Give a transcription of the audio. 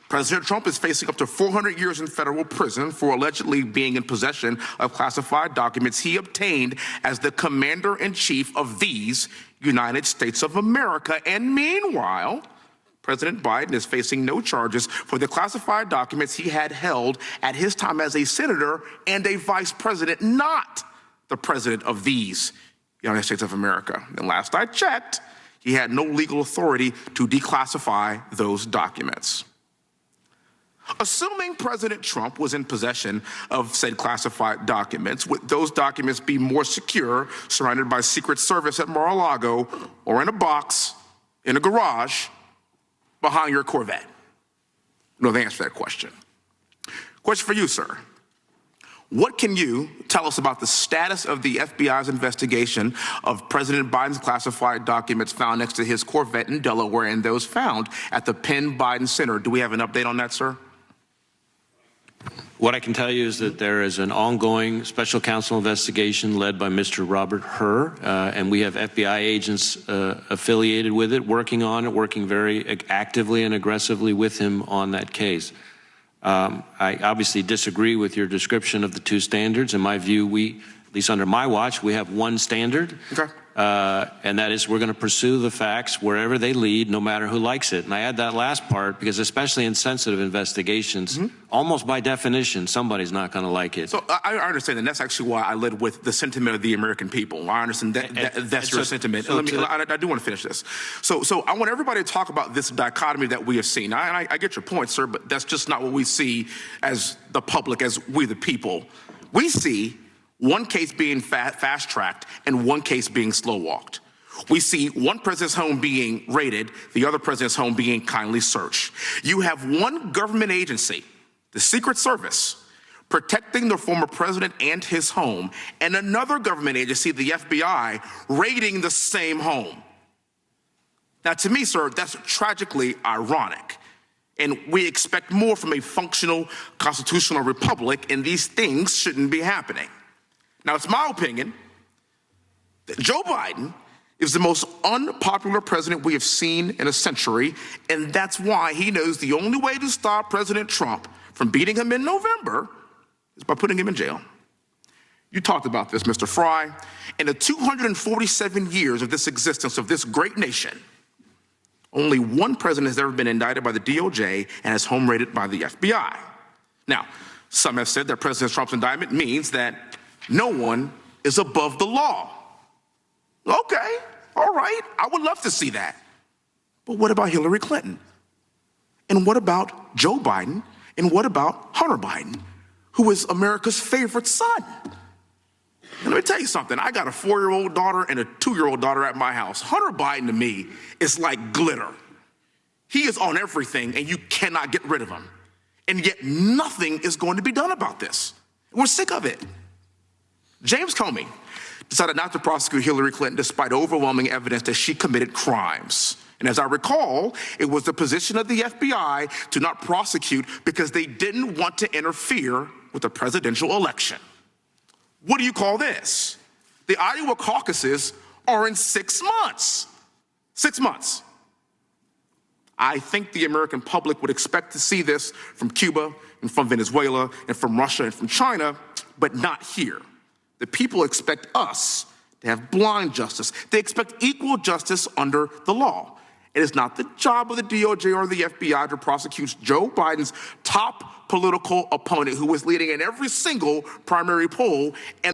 President Trump is facing up to 400 years in federal prison for allegedly being in possession of classified documents he obtained as the commander-in-chief of these United States of America. And meanwhile, President Biden is facing no charges for the classified documents he had held at his time as a senator and a vice president, not the president of these United States of America. And last I checked, he had no legal authority to declassify those documents. Assuming President Trump was in possession of said classified documents, would those documents be more secure surrounded by Secret Service at Mar-a-Lago or in a box in a garage behind your Corvette? No, the answer to that question. Question for you, sir. What can you tell us about the status of the FBI's investigation of President Biden's classified documents found next to his Corvette in Delaware and those found at the Penn Biden Center? Do we have an update on that, sir? What I can tell you is that there is an ongoing special counsel investigation led by Mr. Robert Hur, and we have FBI agents affiliated with it, working on it, working very actively and aggressively with him on that case. I obviously disagree with your description of the two standards. In my view, at least under my watch, we have one standard. Okay. And that is we're going to pursue the facts wherever they lead, no matter who likes it. And I add that last part because especially in sensitive investigations, almost by definition, somebody's not going to like it. So I understand, and that's actually why I led with the sentiment of the American people. I understand that's your sentiment. So I do want to finish this. So I want everybody to talk about this dichotomy that we have seen. I get your point, sir, but that's just not what we see as the public, as we the people. We see one case being fast-tracked and one case being slow-walked. We see one president's home being raided, the other president's home being kindly searched. You have one government agency, the Secret Service, protecting the former president and his home, and another government agency, the FBI, raiding the same home. Now, to me, sir, that's tragically ironic. And we expect more from a functional constitutional republic, and these things shouldn't be happening. Now, it's my opinion that Joe Biden is the most unpopular president we have seen in a century, and that's why he knows the only way to stop President Trump from beating him in November is by putting him in jail. You talked about this, Mr. Fry. In the 247 years of this existence of this great nation, only one president has ever been indicted by the DOJ and his home raided by the FBI. Now, some have said that President Trump's indictment means that no one is above the law. Okay, all right, I would love to see that. But what about Hillary Clinton? And what about Joe Biden? And what about Hunter Biden, who is America's favorite son? And let me tell you something, I got a 4-year-old daughter and a 2-year-old daughter at my house. Hunter Biden to me is like glitter. He is on everything and you cannot get rid of him. And yet nothing is going to be done about this. We're sick of it. James Comey decided not to prosecute Hillary Clinton despite overwhelming evidence that she committed crimes. And as I recall, it was the position of the FBI to not prosecute because they didn't want to interfere with the presidential election. What do you call this? The Iowa caucuses are in 6 months. 6 months. I think the American public would expect to see this from Cuba and from Venezuela and from Russia and from China, but not here. The people expect us to have blind justice. They expect equal justice under the law. It is not the job of the DOJ or the FBI to prosecute Joe Biden's top political opponent who is leading in every single primary poll. And